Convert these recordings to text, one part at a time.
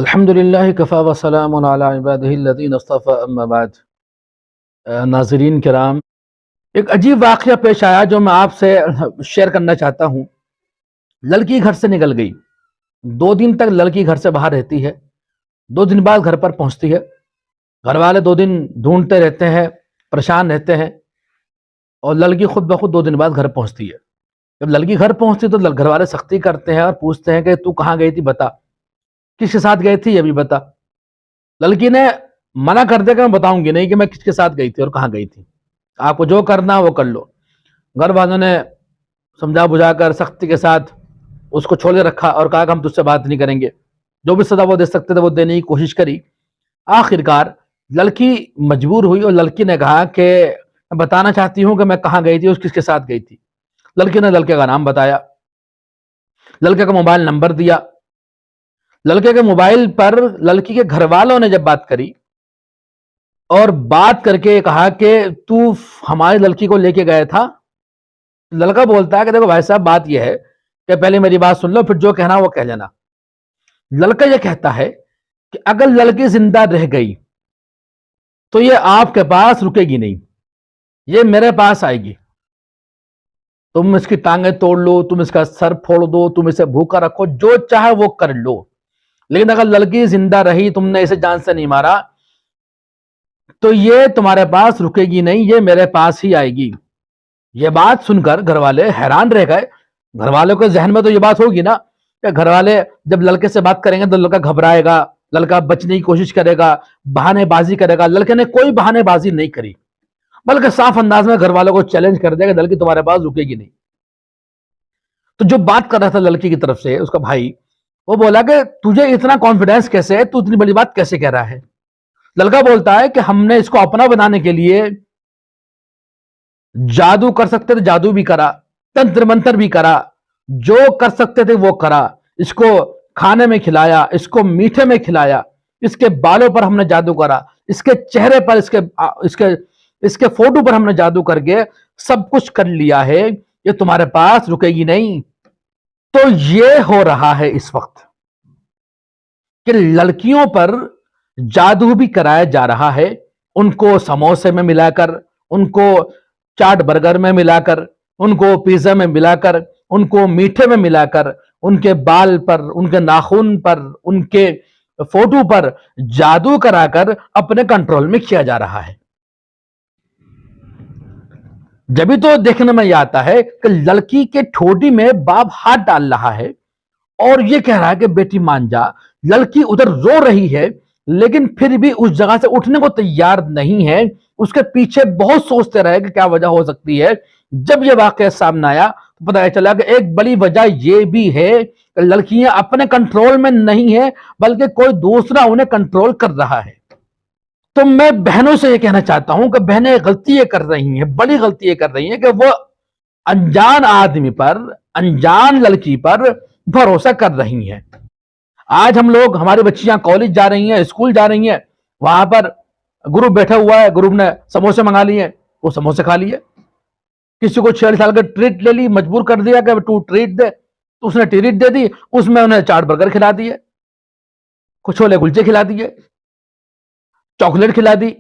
الحمدللہ کفا وسلام علی عبادہ الذین اصطفى اما بعد۔ ناظرین کرام، ایک عجیب واقعہ پیش آیا جو میں آپ سے شیئر کرنا چاہتا ہوں۔ لڑکی گھر سے نکل گئی، 2 دن تک لڑکی گھر سے باہر رہتی ہے، 2 دن بعد گھر پر پہنچتی ہے۔ گھر والے 2 دن ڈھونڈتے رہتے ہیں، پریشان رہتے ہیں، اور لڑکی خود بخود 2 دن بعد گھر پہنچتی ہے۔ جب لڑکی گھر پہنچتی تو گھر والے سختی کرتے ہیں اور پوچھتے ہیں کہ تو کہاں گئی تھی، بتا کس کے ساتھ گئی تھی، یہ بھی بتا۔ لڑکی نے منع کر دیا کہ میں بتاؤں گی نہیں کہ میں کس کے ساتھ گئی تھی اور کہاں گئی تھی، آپ کو جو کرنا وہ کر لو۔ گھر والوں نے سمجھا بجھا کر سختی کے ساتھ اس کو چھوڑے رکھا اور کہا کہ ہم تجھ سے بات نہیں کریں گے، جو بھی سزا وہ دے سکتے تھے وہ دینے کی کوشش کری۔ آخرکار لڑکی مجبور ہوئی اور لڑکی نے کہا کہ میں بتانا چاہتی ہوں کہ میں کہاں گئی تھی اور کس کے ساتھ گئی تھی۔ لڑکی نے لڑکے کا نام بتایا، لڑکے کا موبائل نمبر دیا۔ لڑکے کے موبائل پر لڑکی کے گھر والوں نے جب بات کری اور بات کر کے کہا کہ تو ہماری لڑکی کو لے کے گیا تھا، لڑکا بولتا ہے کہ دیکھو بھائی صاحب، بات یہ ہے کہ پہلے میری بات سن لو، پھر جو کہنا وہ کہہ لینا۔ لڑکا یہ کہتا ہے کہ اگر لڑکی زندہ رہ گئی تو یہ آپ کے پاس رکے گی نہیں، یہ میرے پاس آئے گی۔ تم اس کی ٹانگیں توڑ لو، تم اس کا سر پھوڑ دو، تم اسے بھوکا رکھو، جو چاہے وہ کر لو، لیکن اگر لڑکی زندہ رہی، تم نے اسے جان سے نہیں مارا، تو یہ تمہارے پاس رکے گی نہیں، یہ میرے پاس ہی آئے گی۔ یہ بات سن کر گھر والے حیران رہ گئے۔ گھر والوں کے ذہن میں تو یہ بات ہوگی نا کہ گھر والے جب لڑکے سے بات کریں گے تو لڑکا گھبرائے گا، لڑکا بچنے کی کوشش کرے گا، بہانے بازی کرے گا۔ لڑکے نے کوئی بہانے بازی نہیں کری، بلکہ صاف انداز میں گھر والوں کو چیلنج کر دیا کہ لڑکی تمہارے پاس رکے گی نہیں۔ تو جو بات کر رہا تھا لڑکی کی طرف سے اس کا بھائی، وہ بولا کہ تجھے اتنا کانفیڈنس کیسے ہے، تو اتنی بڑی بات کیسے کہہ رہا ہے؟ لڑکا بولتا ہے کہ ہم نے اس کو اپنا بنانے کے لیے جادو کر سکتے تھے، جادو بھی کرا، تنتر منتر بھی کرا، جو کر سکتے تھے وہ کرا۔ اس کو کھانے میں کھلایا، اس کو میٹھے میں کھلایا، اس کے بالوں پر ہم نے جادو کرا، اس کے چہرے پر، اس کے فوٹو پر ہم نے جادو کر کے سب کچھ کر لیا ہے، یہ تمہارے پاس رکے گی نہیں۔ تو یہ ہو رہا ہے اس وقت کہ لڑکیوں پر جادو بھی کرایا جا رہا ہے، ان کو سموسے میں ملا کر، ان کو چاٹ برگر میں ملا کر، ان کو پیزا میں ملا کر، ان کو میٹھے میں ملا کر، ان کے بال پر، ان کے ناخن پر، ان کے فوٹو پر جادو کرا کر اپنے کنٹرول میں کیا جا رہا ہے۔ جبھی تو دیکھنے میں یہ آتا ہے کہ لڑکی کے ٹھوڈی میں باپ ہاتھ ڈال رہا ہے اور یہ کہہ رہا ہے کہ بیٹی مان جا۔ لڑکی ادھر رو رہی ہے لیکن پھر بھی اس جگہ سے اٹھنے کو تیار نہیں ہے۔ اس کے پیچھے بہت سوچتے رہے کہ کیا وجہ ہو سکتی ہے۔ جب یہ واقعہ سامنے آیا تو پتہ چلا کہ ایک بڑی وجہ یہ بھی ہے کہ لڑکیاں اپنے کنٹرول میں نہیں ہیں، بلکہ کوئی دوسرا انہیں کنٹرول کر رہا ہے۔ تو میں بہنوں سے یہ کہنا چاہتا ہوں کہ بہنیں غلطی یہ کر رہی ہیں، بڑی غلطی یہ کر رہی ہیں کہ وہ انجان آدمی پر، انجان لڑکی پر بھروسہ کر رہی ہیں۔ آج ہم لوگ، ہماری بچیاں کالج جا رہی ہیں، اسکول جا رہی ہیں، وہاں پر گروپ بیٹھا ہوا ہے، گروپ نے سموسے منگا لیے، وہ سموسے کھا لیے۔ کسی کو 46 سال کا ٹریٹ لے لی، مجبور کر دیا کہ تو ٹریٹ دے، تو اس نے ٹریٹ دے دی، اس میں انہیں چاٹ برگر کھلا دیے، کچھ چھولے کلچے کھلا دیے، چاکلیٹ کھلا دی۔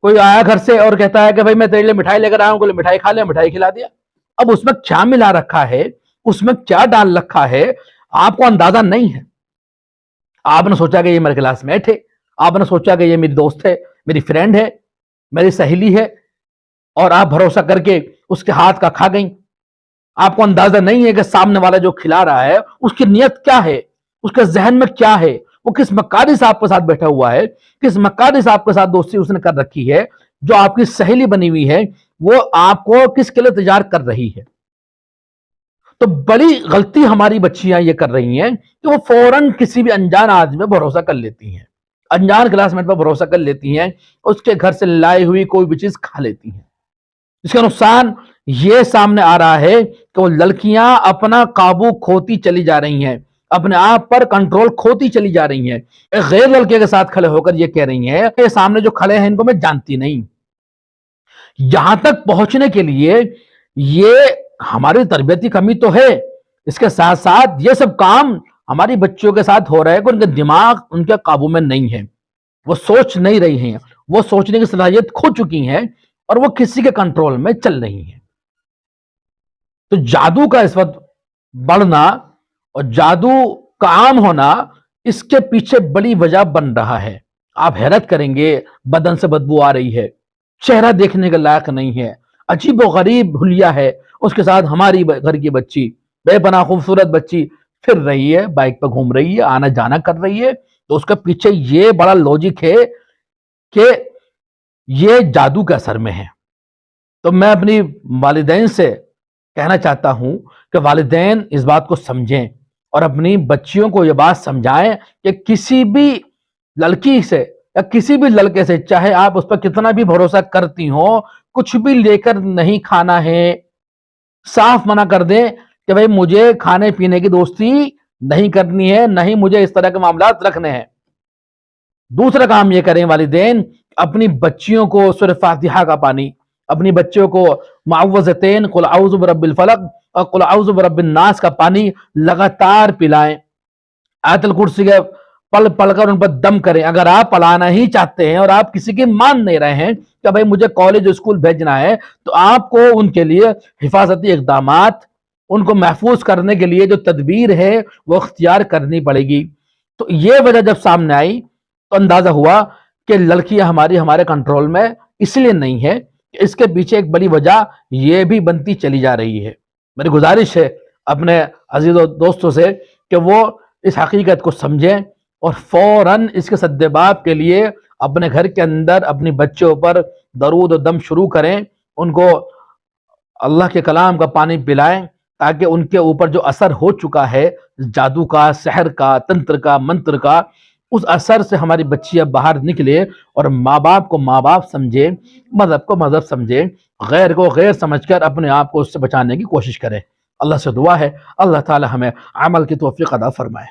کوئی آیا گھر سے اور کہتا ہے کہ بھائی میں تیرے لیے مٹھائی لے کر آیا ہوں، کوئی مٹھائی کھا لے، مٹھائی کھلا دیا۔ اب اس میں کیا ملا رکھا ہے، اس میں کیا ڈال رکھا ہے، آپ کو اندازہ نہیں ہے۔ آپ نے سوچا کہ یہ میرے کلاس میٹ ہے، آپ نے سوچا کہ یہ میری دوست ہے، میری فرینڈ ہے، میری سہیلی ہے، اور آپ بھروسہ کر کے اس کے ہاتھ کا کھا گئیں۔ آپ کو اندازہ نہیں ہے کہ سامنے والا جو کھلا رہا ہے اس کی نیت کیا ہے، اس کے ذہن میں کیا ہے، وہ کس مکاری سے آپ کے ساتھ بیٹھا ہوا ہے، کس مکاری سے آپ کے ساتھ دوستی اس نے کر رکھی ہے۔ جو آپ کی سہیلی بنی ہوئی ہے وہ آپ کو کس کے لیے تیار کر رہی ہے۔ تو بڑی غلطی ہماری بچیاں یہ کر رہی ہیں کہ وہ فوراً کسی بھی انجان آدمی پہ بھروسہ کر لیتی ہیں، انجان کلاس میٹ پہ بھروسہ کر لیتی ہیں، اس کے گھر سے لائی ہوئی کوئی بھی چیز کھا لیتی ہیں۔ اس کا نقصان یہ سامنے آ رہا ہے کہ وہ لڑکیاں اپنا قابو کھوتی چلی جا رہی ہیں، اپنے آپ پر کنٹرول کھوتی چلی جا رہی ہیں۔ ایک غیر لڑکے کے ساتھ کھڑے ہو کر یہ کہہ رہی ہیں کہ سامنے جو کھڑے ہیں ان کو میں جانتی نہیں۔ یہاں تک پہنچنے کے لیے یہ ہماری تربیتی کمی تو ہے، اس کے ساتھ ساتھ یہ سب کام ہماری بچیوں کے ساتھ ہو رہا ہے کہ ان کے دماغ ان کے قابو میں نہیں ہے، وہ سوچ نہیں رہی ہیں، وہ سوچنے کی صلاحیت کھو چکی ہیں اور وہ کسی کے کنٹرول میں چل رہی ہیں۔ تو جادو کا اس وقت بڑھنا اور جادو کا عام ہونا، اس کے پیچھے بڑی وجہ بن رہا ہے۔ آپ حیرت کریں گے، بدن سے بدبو آ رہی ہے، چہرہ دیکھنے کے لائق نہیں ہے، عجیب و غریب حلیہ ہے، اس کے ساتھ ہماری گھر کی بچی، بے پناہ خوبصورت بچی پھر رہی ہے، بائک پہ گھوم رہی ہے، آنا جانا کر رہی ہے۔ تو اس کے پیچھے یہ بڑا لوجک ہے کہ یہ جادو کے اثر میں ہے۔ تو میں اپنی والدین سے کہنا چاہتا ہوں کہ والدین اس بات کو سمجھیں اور اپنی بچیوں کو یہ بات سمجھائیں کہ کسی بھی لڑکی سے یا کسی بھی لڑکے سے، چاہے آپ اس پر کتنا بھی بھروسہ کرتی ہو، کچھ بھی لے کر نہیں کھانا ہے۔ صاف منع کر دیں کہ بھائی مجھے کھانے پینے کی دوستی نہیں کرنی ہے، نہیں مجھے اس طرح کے معاملات رکھنے ہیں۔ دوسرا کام یہ کریں والدین، اپنی بچیوں کو سورہ فاتحہ کا پانی، اپنی بچیوں کو معوذتین قل اعوذ برب الفلق اور قل اعوذ برب الناس کا پانی لگاتار پلائیں۔ آیت الکرسی کے پڑھ پڑھ کر ان پر دم کریں۔ اگر آپ پڑھانا ہی چاہتے ہیں اور آپ کسی کی مان نہیں رہے ہیں کہ بھائی مجھے کالج اسکول بھیجنا ہے، تو آپ کو ان کے لیے حفاظتی اقدامات، ان کو محفوظ کرنے کے لیے جو تدبیر ہے وہ اختیار کرنی پڑے گی۔ تو یہ وجہ جب سامنے آئی تو اندازہ ہوا کہ لڑکیاں ہمارے کنٹرول میں اس لیے نہیں ہے کہ اس کے پیچھے ایک بڑی وجہ یہ بھی بنتی چلی جا رہی ہے۔ میری گزارش ہے اپنے عزیز و دوستوں سے کہ وہ اس حقیقت کو سمجھیں اور فوراً اس کے سدباب کے لیے اپنے گھر کے اندر اپنی بچوں پر درود و دم شروع کریں، ان کو اللہ کے کلام کا پانی پلائیں تاکہ ان کے اوپر جو اثر ہو چکا ہے جادو کا، سحر کا، تنتر کا، منتر کا، اس اثر سے ہماری بچیاں باہر نکلے اور ماں باپ کو ماں باپ سمجھے، مذہب کو مذہب سمجھے، غیر کو غیر سمجھ کر اپنے آپ کو اس سے بچانے کی کوشش کرے۔ اللہ سے دعا ہے اللہ تعالی ہمیں عمل کی توفیق عطا فرمائے۔